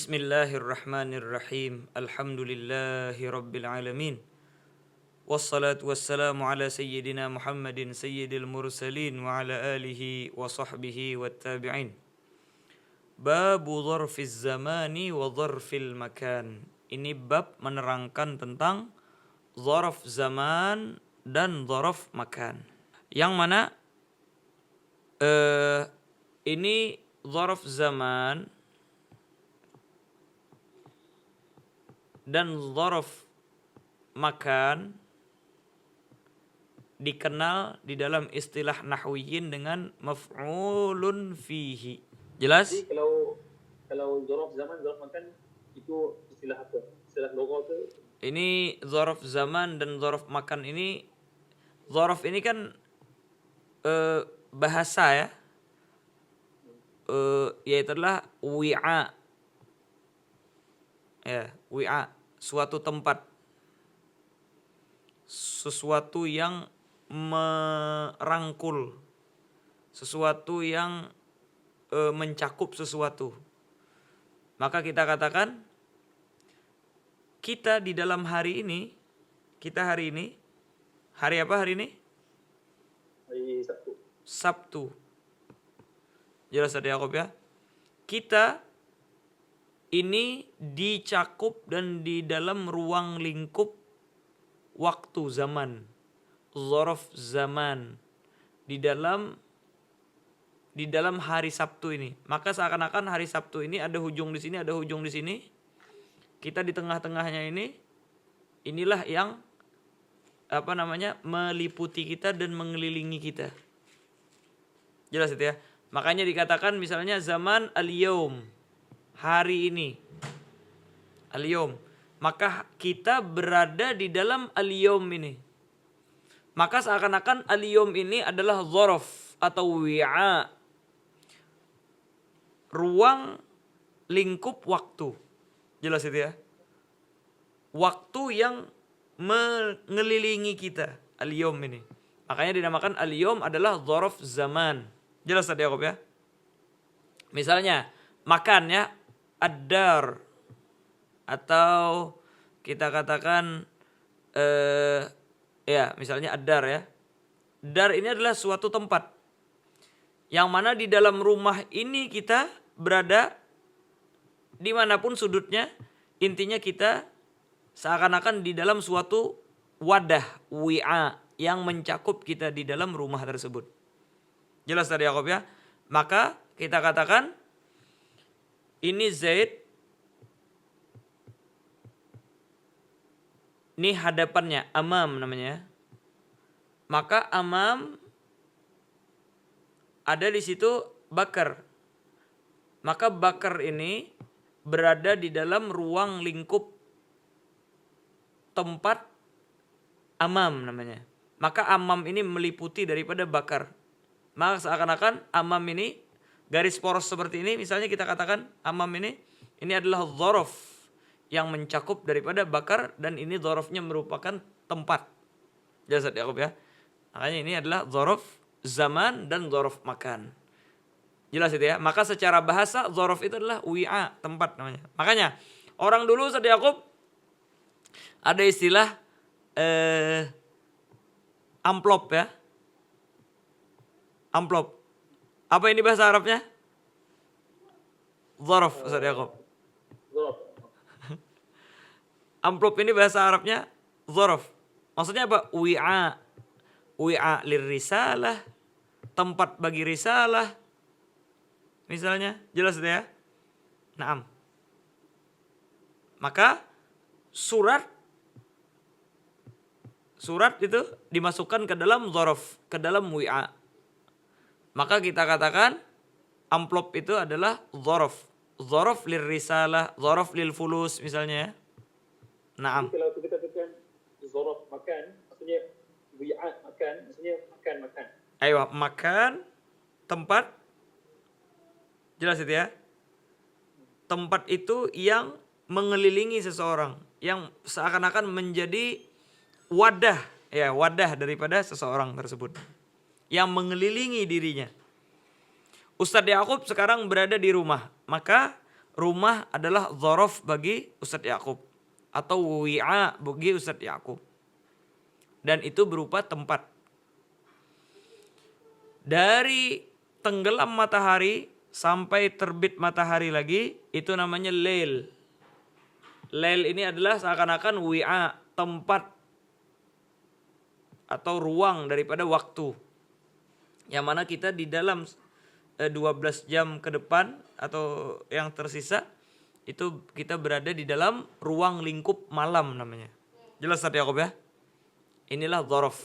Bismillahirrahmanirrahim. Alhamdulillahi rabbil alamin. Wassalatu wassalamu ala sayyidina Muhammadin sayyidil mursalin wa ala alihi wa sahbihi wattabi'in. Babu dzarfiz zamani wa dzarfil makan. Ini bab menerangkan tentang dzarf zaman dan dzarf makan. Yang mana ini dzarf zaman dan dzarf makan dikenal di dalam istilah nahwiyin dengan maf'ulun fihi. Jelas? Jadi kalau dzarf zaman, dzarf makan itu istilah apa? Istilah lugha ke? Ini dzarf zaman dan dzarf makan ini, dzarf ini kan bahasa ya. Yaitu adalah wi'a. Ya, wi'a, suatu tempat. Sesuatu yang merangkul, sesuatu yang mencakup sesuatu. Maka kita katakan kita di dalam hari ini, hari apa hari ini? Hari Sabtu. Sabtu. Jelas tadi Yakob ya? Kita ini dicakup dan di dalam ruang lingkup waktu zaman, dzarf zaman, di dalam hari Sabtu ini. Maka seakan-akan hari Sabtu ini ada hujung di sini, ada hujung di sini. Kita di tengah-tengahnya ini, inilah yang meliputi kita dan mengelilingi kita. Jelas itu ya. Makanya dikatakan misalnya zaman al-yaum, hari ini, al-yaum. Maka kita berada di dalam al-yaum ini. Maka seakan-akan al-yaum ini adalah dzarf atau wi'a, ruang lingkup waktu. Jelas itu ya. Waktu yang mengelilingi kita, al-yaum ini. Makanya dinamakan al-yaum adalah dzarf zaman. Jelas tadi Yakob ya. Misalnya makan ya, ad-dar, atau kita katakan misalnya ad-dar ya. Dar ini adalah suatu tempat yang mana di dalam rumah ini kita berada dimanapun sudutnya. Intinya kita seakan-akan di dalam suatu wadah, wi'a, yang mencakup kita di dalam rumah tersebut. Jelas tadi Yakob ya. Maka kita katakan ini Zaid, ini hadapannya, amam namanya. Maka amam ada di situ Bakar. Maka Bakar ini berada di dalam ruang lingkup tempat amam namanya. Maka amam ini meliputi daripada Bakar. Maka seakan-akan amam ini garis poros seperti ini, misalnya kita katakan amam ini adalah dzarf yang mencakup daripada Bakar, dan ini dzarfnya merupakan tempat. Jelas ya Yakub ya. Makanya ini adalah dzarf zaman dan dzarf makan. Jelas itu ya. Maka secara bahasa dzarf itu adalah wi'a, tempat namanya. Makanya orang dulu Ustaz Yakub ada istilah amplop ya. Amplop. Apa ini bahasa Arabnya? Dzarf Ustaz Yakub. Amplop ini bahasa Arabnya dzarf. Maksudnya apa? Wi'a. Wi'a lirrisalah, tempat bagi risalah. Misalnya, jelas itu ya? Naam. Maka surat itu dimasukkan ke dalam dzarf, ke dalam wi'a. Maka kita katakan amplop itu adalah dzarf. Dzarf lirrisalah, dzarf lil fulus misalnya ya. Naam. Kalau kita katakan dzarf makan, maksudnya wi'a makan, maksudnya makan. Ayo, makan, tempat. Jelas itu ya. Tempat itu yang mengelilingi seseorang, yang seakan-akan menjadi wadah daripada seseorang tersebut, yang mengelilingi dirinya. Ustadz Yakub sekarang berada di rumah, maka rumah adalah dzaraf bagi Ustadz Yakub atau wi'a bagi Ustadz Yakub. Dan itu berupa tempat. Dari tenggelam matahari sampai terbit matahari lagi itu namanya lail. Lail ini adalah seakan-akan wi'a, tempat atau ruang daripada waktu. Yang mana kita di dalam 12 jam ke depan atau yang tersisa itu kita berada di dalam ruang lingkup malam namanya. Jelas Ustaz Yakub ya? Inilah dzaraf.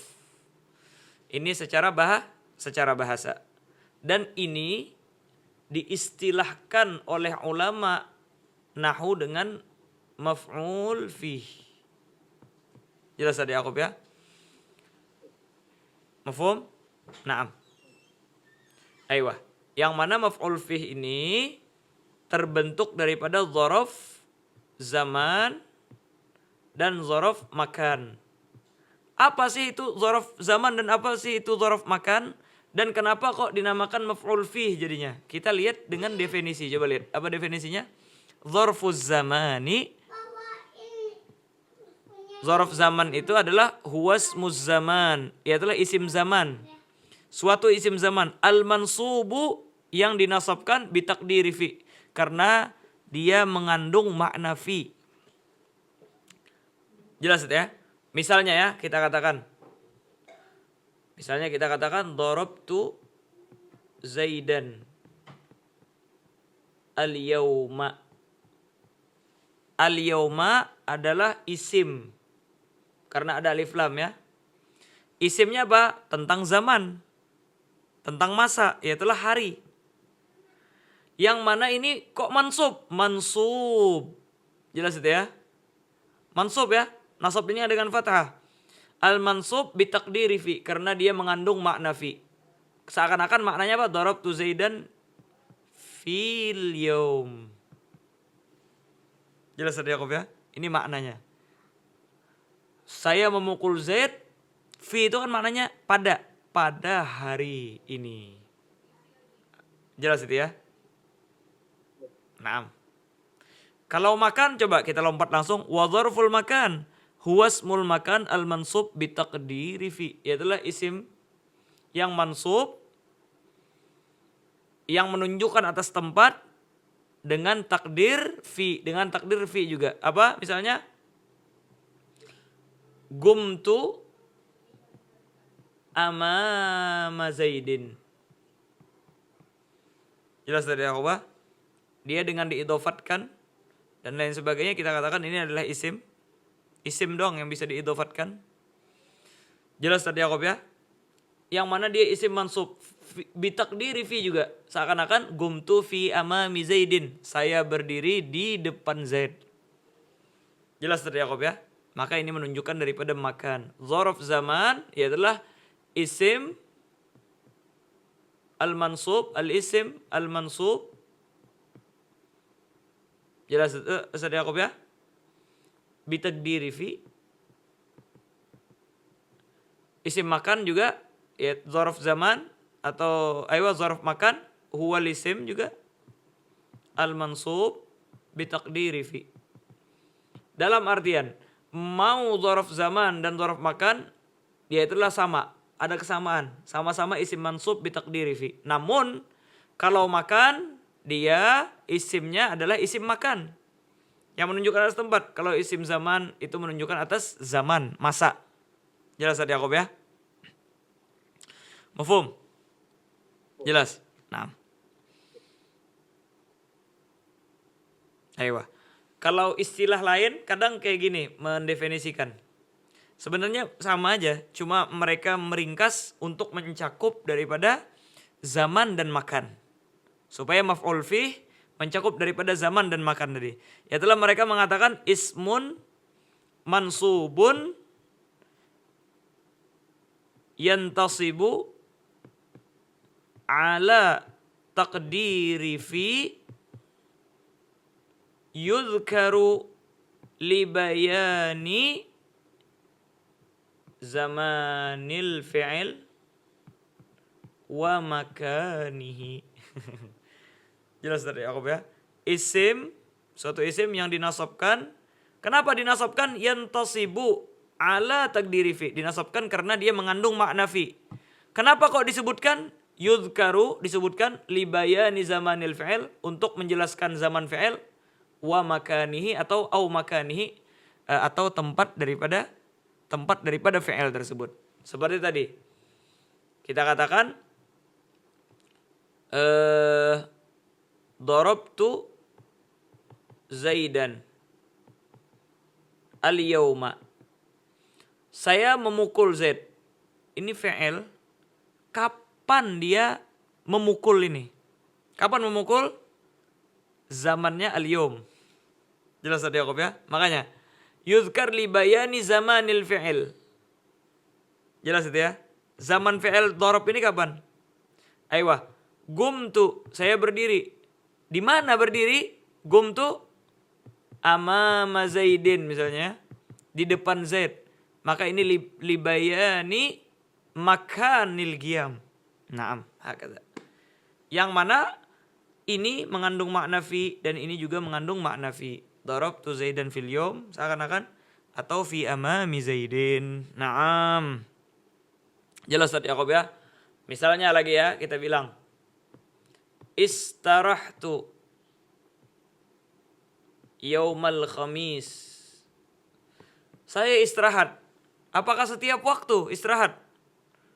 Ini secara bahasa. Dan ini diistilahkan oleh ulama nahwu dengan maf'ul fih. Jelas Ustaz Yakub ya? Mafhum? Naam. Aiyah. Yang mana maf'ul fih ini terbentuk daripada dzaraf zaman dan dzaraf makan. Apa sih itu dzaraf zaman dan apa sih itu dzaraf makan? Dan kenapa kok dinamakan maf'ul fih jadinya? Kita lihat dengan definisi. Coba lihat. Apa definisinya? Dzarfuz zamani. Dzaraf zaman itu adalah huwasmuz zaman. Iaitulah isim zaman. Suatu isim zaman. Al-mansubu yang dinasabkan bitakdiri fi. Karena dia mengandung makna fi. Jelas ya? Misalnya ya kita katakan. Darabtu Zaidan al-yawma. Al-yawma adalah isim. Karena ada alif lam ya. Isimnya apa? Tentang zaman. Tentang masa, yaitulah hari. Yang mana ini kok mansub? Mansub. Jelas itu ya? Mansub ya? Nasab ini dengan fathah. Al-mansub bitakdiri fi. Karena dia mengandung makna fi. Seakan-akan maknanya apa? Darabtu Zaidan fil yawm. Jelas itu ya? Ini maknanya. Saya memukul Zaid. Fi itu kan maknanya pada hari ini. Jelas itu ya? Naam. Kalau makan coba kita lompat langsung. Wa dzarful makan huwasmul makan al-mansub bitaqdiri fi. Yaitulah isim yang mansub yang menunjukkan atas tempat dengan takdir fi, juga. Apa? Misalnya gumtu amama Zaidin. Jelas dari apa? Dia dengan diidofatkan dan lain sebagainya kita katakan ini adalah isim. Isim dong yang bisa diidofatkan. Jelas tadi Yakob ya? Yang mana dia isim mansub bitakdiri fi juga. Seakan-akan gumtu fi amami Zaidin. Saya berdiri di depan Zaid. Jelas tadi Yakob ya? Maka ini menunjukkan daripada makan. Dzaraf zaman ialah isim al-mansub, al-isim al-mansub. Jelas Ustaz Yakub ya? Bitakdiri fi. Isim makan juga ya dzaraf zaman atau dzaraf makan huwal isim juga al-mansub bitakdiri fi. Dalam artian mau dzaraf zaman dan dzaraf makan dia itulah sama. Ada kesamaan, sama-sama isim mansub bitakdiri fi. Namun kalau makan dia isimnya adalah isim makan yang menunjukkan atas tempat. Kalau isim zaman itu menunjukkan atas zaman, masa. Jelas tadi Yakob ya? Mafhum? Jelas? Nah. Ayo. Kalau istilah lain kadang kayak gini mendefinisikan. Sebenarnya sama aja, cuma mereka meringkas untuk mencakup daripada zaman dan makan. Supaya maf'ul fih mencakup daripada zaman dan makan tadi. Yaitulah mereka mengatakan ismun mansubun yantasibu ala taqdiri fi yudhkaru libayani zamanil fi'il wa makanihi. Jelas tadi Yakub ya? suatu isim yang dinasabkan. Kenapa dinasabkan? Yantasibu ala takdiri fi. Dinasabkan karena dia mengandung makna fi. Kenapa kok disebutkan? Yudhkaru disebutkan libayani zamanil fi'il, untuk menjelaskan zaman fi'il, wa makanihi atau au makanihi, atau tempat daripada fi'il tersebut. Seperti tadi kita katakan darabtu Zaidan al-yawma. Saya memukul Zaid. Ini fi'il. Kapan dia memukul ini? Kapan memukul? Zamannya al-yawm. Jelas tadi Yaqub ya? Makanya yuzkar li bayani zamanil fi'il. Jelas itu ya? Zaman fi'il darab ini kapan? Aiyah. Gumtu, saya berdiri. Di mana berdiri? Gumtu amama Zaidin misalnya, di depan Zaid. Maka ini libayani makanil qiyam. Naam, hakadha. Yang mana ini mengandung makna fi dan ini juga mengandung makna fi. Darabtu Zaidan fil yawm, seakan-akan, atau fi amami Zaidin. Naam. Jelas tadi Yaqub ya? Misalnya lagi ya, kita bilang istarahtu yaumal khamis. Saya istirahat. Apakah setiap waktu istirahat?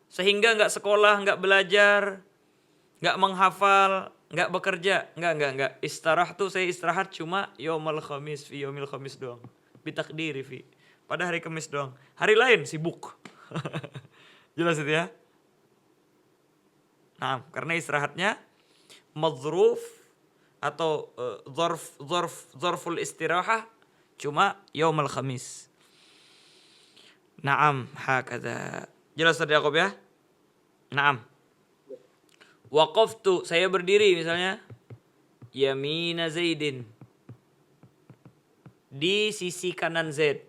Sehingga enggak sekolah, enggak belajar, enggak menghafal, enggak bekerja. Enggak. Istarahtu, saya istirahat cuma yaumal khamis, fi yaumil khamis doang. Bitakdiri fi. Pada hari Kamis doang. Hari lain sibuk. Jelas itu ya? Nah, karena istirahatnya madzruf atau zarful istirahah cuma yaumul khamis. Naam, hakadha. Jelas tadi Yaqub ya? Naam. Waqaftu, saya berdiri misalnya. Yamina Zaidin. Di sisi kanan Zaid.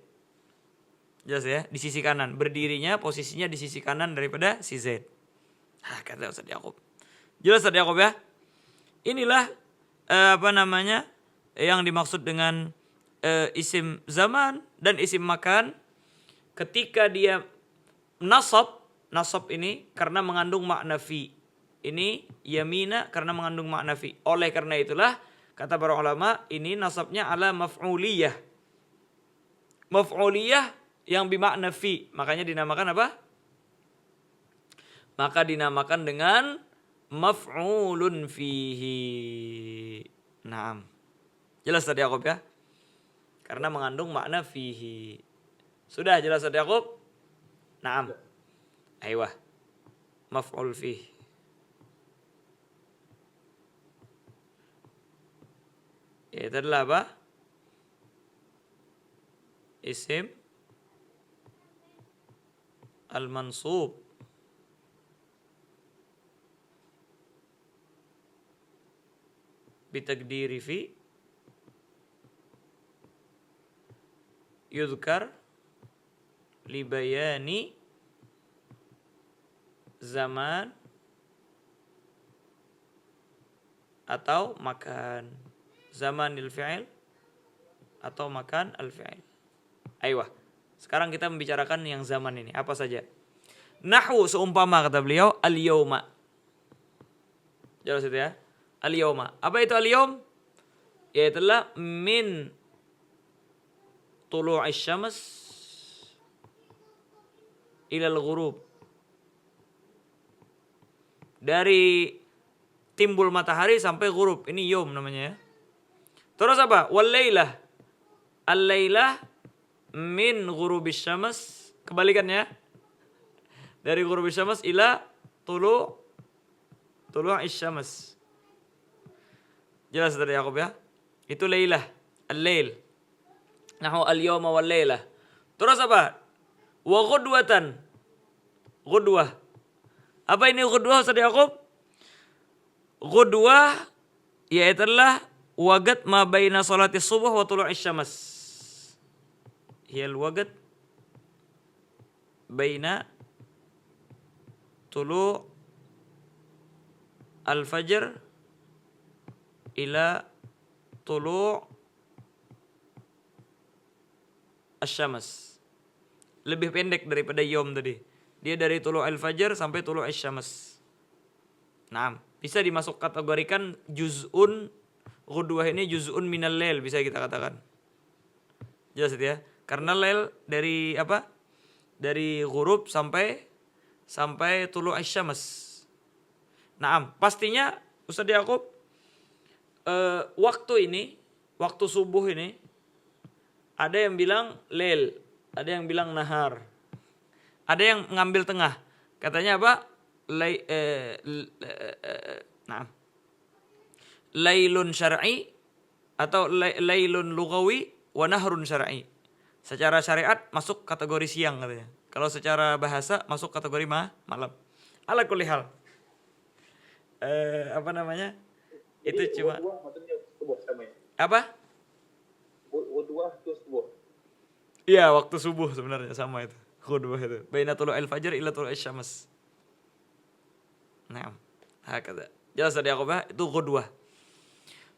Jelas ya? Di sisi kanan. Berdirinya, posisinya di sisi kanan daripada si Zaid. Kata Ustaz Yaqub. Jelas tadi Yaqub ya? Inilah yang dimaksud dengan isim zaman dan isim makan. Ketika dia nasab ini karena mengandung makna fi. Ini yamina karena mengandung makna fi. Oleh karena itulah kata para ulama ini nasabnya ala maf'uliyah. Maf'uliyah yang bermakna fi. Makanya dinamakan apa? Maka dinamakan dengan maf'ulun fihi. Naam. Jelas tadi Yaqub ya? Karena mengandung makna fihi. Sudah jelas tadi Yaqub? Naam. Aiyah. Maf'ul fihi. Itu adalah apa? Isim al-mansub. Bitaqdiri fi yudhkar libayani zaman atau makan. Zamanil fi'il atau makan al-fi'il. Aiyah. Sekarang kita membicarakan yang zaman ini. Apa saja? Nahwu seumpama kata beliau al-yawma. Jelas itu ya? Al-yawma. Apa itu al-yawm? Yaitulah min tulu'is syams ilal ghurub. Dari timbul matahari sampai ghurub. Ini yawm namanya ya. Terus apa? Wal lailah. Al-lailah min ghurubis syams. Kebalikannya. Dari ghurubis syams ila tulu'is syams. Jelas dari Yaqub ya? Itu lailah. Al-lail. Nahu al-yawma wal lailah. Terus apa? Wa ghudwatan. Ghudwah. Apa ini ghudwah Ustaz Yaqub? Ghudwah yaitulah waqt ma baina salati subuh wa tulu'is syams. Hiyal waqt baina tulu' al-fajr ila tulu' asy-syams. Lebih pendek daripada yom tadi. Dia dari tulu'il fajr sampai tulu'is syams. Nah, bisa dimasuk kategorikan juz'un, ghudwah ini juz'un minal lail bisa kita katakan. Jelas itu ya. Karena lail dari apa? Dari ghurub sampai tulu'is syams. Nah, pastinya Ustaz Yakub waktu subuh ini ada yang bilang lail, ada yang bilang nahar. Ada yang ngambil tengah. Katanya apa? Lailun syar'i atau lailun lughawi wa nahrun syar'i. Secara syariat masuk kategori siang katanya. Kalau secara bahasa masuk kategori malam. Ala kulli hal. Apa namanya? Jadi, Itu cuma ghudwah maksudnya subuh sama ya? apa? Ghudwah itu subuh. Iya, waktu subuh sebenarnya sama itu. Ghudwah itu. Baina tulu'il fajr ila tulu'is syams. Nah, hakada. Jelas tadi aku bahas itu ghudwah.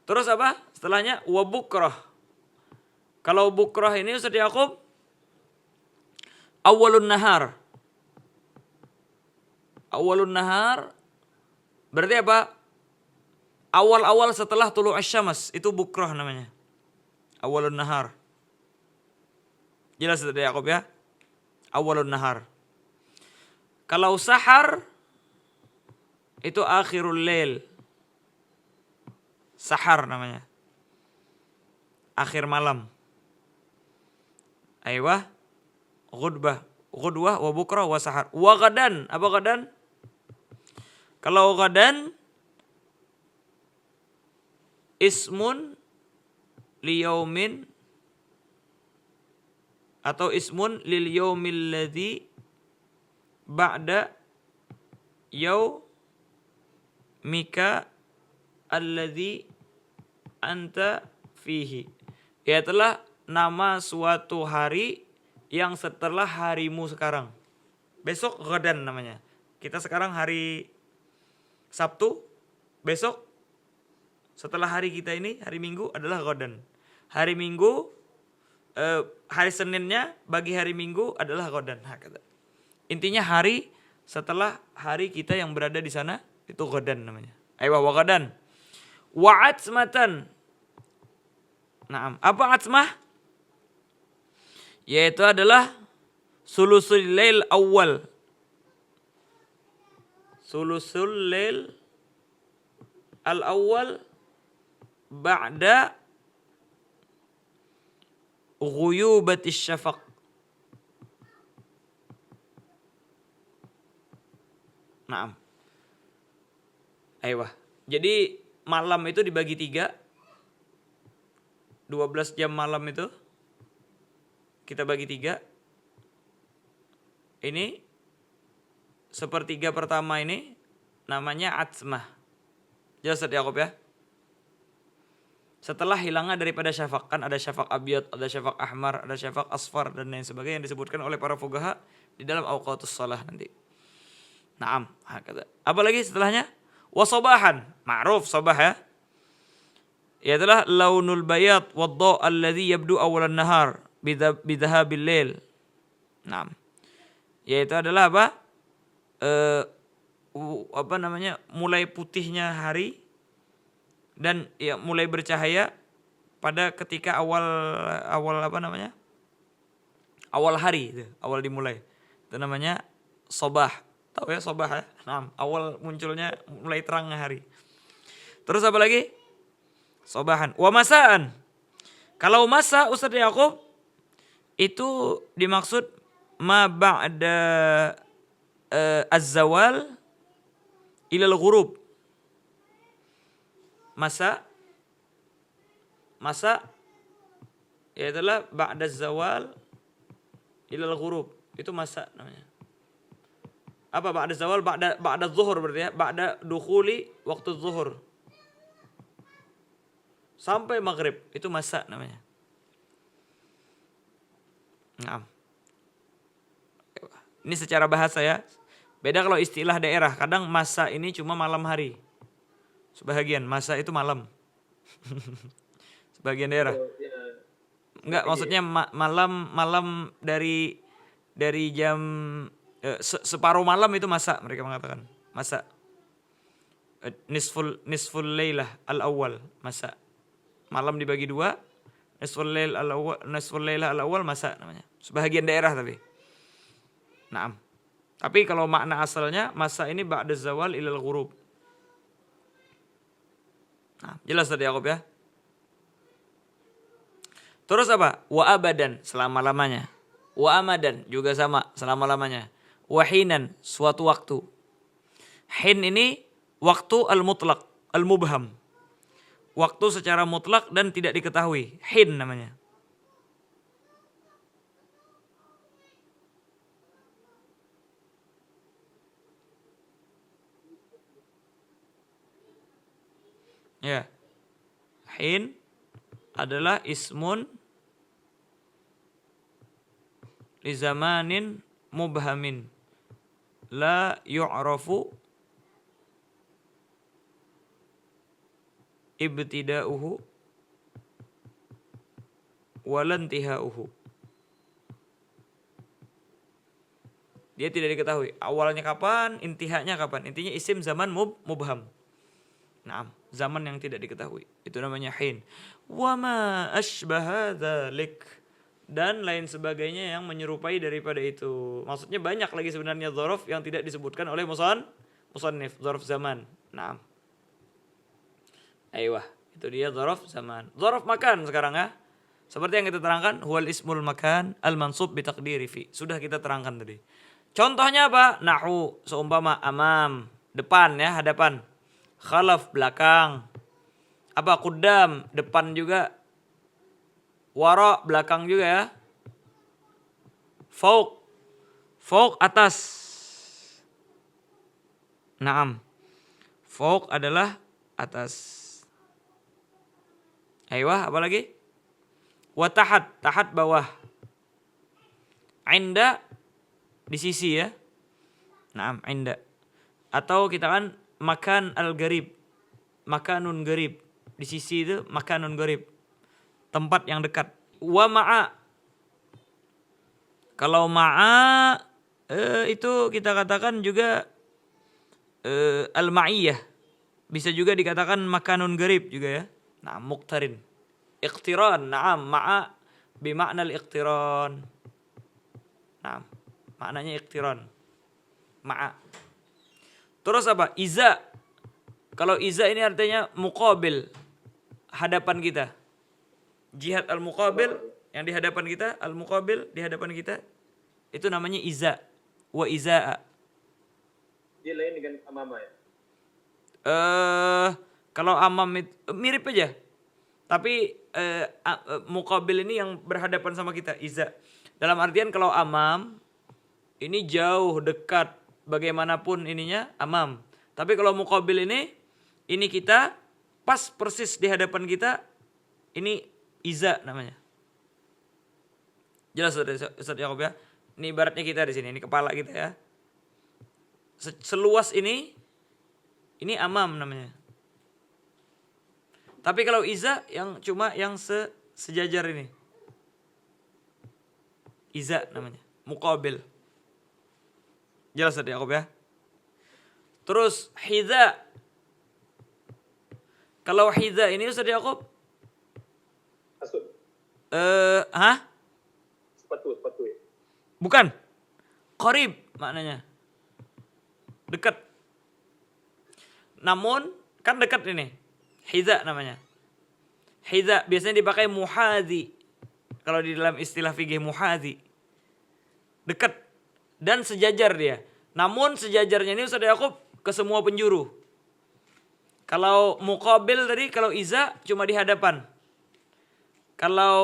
Terus apa? Setelahnya wa bukrah. Kalau bukrah ini Ustaz Yakub awalun nahar. Awalun nahar berarti apa? Awal-awal setelah tulu'us syams itu bukrah namanya. Awalun nahar. Jelas Ustaz Yakub ya? Awalun nahar. Kalau sahar itu akhirul lail. Sahar namanya. Akhir malam. Aywah. Ghudwah wa bukrah wa sahar. Wa gadan. Apa gadan? Kalau gadan ismun liyaumin atau ismun lil yaumil ladzi ba'da yaumika alladzi anta fihi. Ialah nama suatu hari yang setelah harimu sekarang. Besok gadan namanya. Kita sekarang hari Sabtu, besok setelah hari kita ini, hari Minggu adalah gadan. Hari Minggu, hari Seninnya bagi hari Minggu adalah gadan. Intinya hari setelah hari kita yang berada di sana itu gadan namanya. Ayo wa gadan. Wa atsmatan. Naam, apa atsmah? Yaitu adalah sulusul lail awal. Sulusul lail al-awwal ba'da ghuyubatis syafaq. Naam. Ayo. Jadi malam itu dibagi 3. 12 jam malam itu kita bagi 3. Ini sepertiga pertama ini namanya atsmah. Jelas Yakub ya? Setelah hilangnya daripada syafaq, kan ada syafaq abyad, ada syafaq ahmar, ada syafaq asfar dan lain sebagainya yang disebutkan oleh para fuqaha di dalam awqatus shalah nanti. Naam, hakada. Apalagi setelahnya? Wasabahan, ma'ruf sabah ya. Ialah launul bayad wadda alladhi yabdu awalan nahar bidhahabil lail. Naam. Yaitu adalah apa? Apa namanya? Mulai putihnya hari dan ya mulai bercahaya pada ketika awal apa namanya? Awal hari itu, awal dimulai. Itu namanya sabah. Tahu ya sabah ya? Nah, awal munculnya mulai terangnya hari. Terus apa lagi? Sabahan. Wa masaan. Kalau masa Ustaz Yakub itu dimaksud ma ba'da az-zawal ilal ghurub. Masa ialah ba'da az-zawal ilal ghurub. Itu masa namanya. Apa ba'da zawal? Ba'da zuhur berarti ya. Ba'da dukhuli waktu zuhur. Sampai maghrib. Itu masa namanya. Nah. Ini secara bahasa ya. Beda kalau istilah daerah. Kadang masa ini cuma malam hari. Sebahagian. Masa itu malam. sebagian daerah. Ya, Enggak, maksudnya malam dari jam separuh malam itu masa, mereka mengatakan masa. Nisful lailah al-awwal, masa. Malam dibagi dua, nisful lailah al-awwal masa namanya. Sebagian daerah tapi. Naam. Tapi kalau makna asalnya masa ini ba'da zawal ilal ghurub. Nah, jelas tadi Yakub ya. Terus apa? Wa abadan, selama-lamanya. Wa amadan, juga sama, selama-lamanya. Wa hinan, suatu waktu. Hin ini waktu al-mutlaq, al-mubham. Waktu secara mutlak dan tidak diketahui. Hin namanya. Ya. Hin adalah ismun li zamanin mubhamin la yu'rafu ibtida'uhu walantihauhu. Dia tidak diketahui awalnya kapan, intihanya kapan. Intinya isim zaman mubham. Naam, zaman yang tidak diketahui. Itu namanya hin. Wa ma asbaha dzalik, dan lain sebagainya yang menyerupai daripada itu. Maksudnya banyak lagi sebenarnya dzaraf yang tidak disebutkan oleh musannif, dzaraf zaman. Naam. Aiyah, itu dia dzaraf zaman. Dzaraf makan sekarang ya. Seperti yang kita terangkan, huwal ismul makan al-mansub bi taqdiri fi. Sudah kita terangkan tadi. Contohnya apa? Nahu, seumpama amam, depan ya, hadapan. Khalaf, belakang. Apa? Qudam, depan juga. Wara, belakang juga ya. Fauq, fauq atas. Naam. Fauq adalah atas. Aiyah, apa lagi? Wa tahat, tahat bawah. Inda, di sisi ya. Naam, inda. Atau kita kan makan al-garib. Makanun garib. Di sisi itu makanun garib. Tempat yang dekat. Wa ma'a. Kalau ma'a itu kita katakan juga al-ma'iyah. Bisa juga dikatakan makanun garib juga ya. Nah, muqtarin. Iqtiran. Naam, ma'a bima'na al-iqtiran. Naam, maknanya iqtiran. Ma'a. Terus apa? Iza. Kalau iza ini artinya muqabil, hadapan kita. Jihad al-muqabil, yang di hadapan kita, al-muqabil di hadapan kita, itu namanya iza. Wa iza'a. Dia lain dengan amama ya. Kalau amam itu mirip aja. Tapi muqabil ini yang berhadapan sama kita, iza. Dalam artian kalau amam ini jauh, dekat, bagaimanapun ininya amam. Tapi kalau muqabil ini kita pas persis di hadapan kita, ini iza namanya. Jelas Ustaz Yakub ya? Ini ibaratnya kita di sini, ini kepala kita ya. Seluas ini amam namanya. Tapi kalau iza yang cuma yang sejajar ini. Iza namanya, muqabil. Jelas tadi Yakub ya. Terus hidza. Kalau hidza ini Ustaz Yakub Kasut. Sepatu ya. Bukan. Qarib maknanya. Dekat. Namun kan dekat ini. Hidza namanya. Hidza biasanya dipakai muhadzi. Kalau di dalam istilah fikih muhadzi. Dekat dan sejajar dia. Namun sejajarnya ini Ustaz Yakub ke semua penjuru. Kalau muqabil tadi, kalau iza cuma di hadapan. Kalau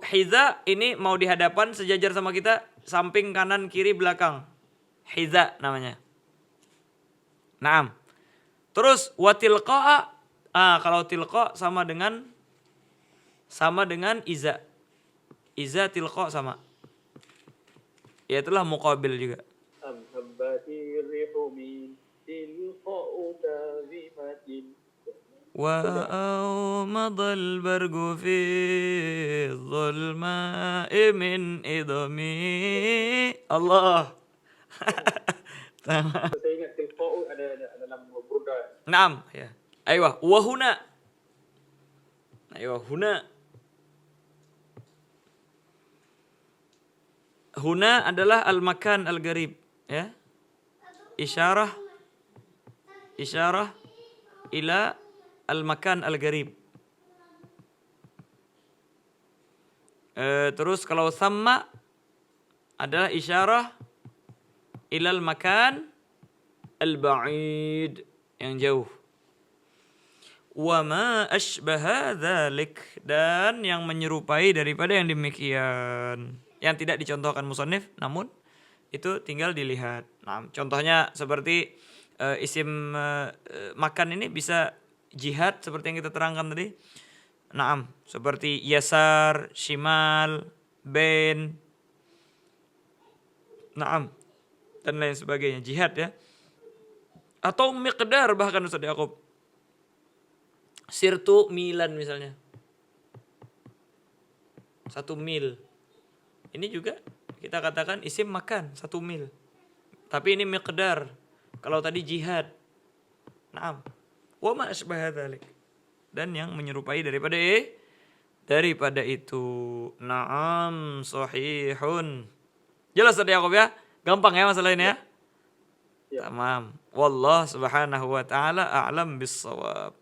hidza ini mau di hadapan, sejajar sama kita, samping, kanan, kiri, belakang. Hidza namanya. Naam. Terus wa tilqa'a, kalau tilqa sama dengan iza. Iza tilqa sama. Ya itulah muqabil juga. وأومض البرق في الظلماء من إضمي الله. Saya ingat tilqa'u ada dalam Burda. Naam, ya. Aywa, wa huna. Aywa, huna. Huna adalah al-makan al-garib, ya. Isyarah ila al-makan al-garib. Terus kalau sama adalah isyarah ilal makan al-ba'id, yang jauh. Wa ma ashbaha dzalik, dan yang menyerupai daripada yang demikian. Yang tidak dicontohkan musannif, namun itu tinggal dilihat. Nah, contohnya seperti isim makan ini bisa jihad seperti yang kita terangkan tadi. Naam, seperti yasar, shimal, bain. Naam, dan lain sebagainya, jihad ya. Atau miqdar bahkan Ustaz Yaqub. Sirtu milan misalnya. 1 mil. Ini juga kita katakan isim makan 1 mil. Tapi ini miqdar. Kalau tadi jihad. Naam. Wa ma asbaha dzalik. Dan yang menyerupai daripada itu. Naam, sahihun. Jelas tadi Yaqub ya? Gampang ya masalah ini ya? Ya. Tamam. Wallah subhanahu wa ta'ala a'lam bis-shawab.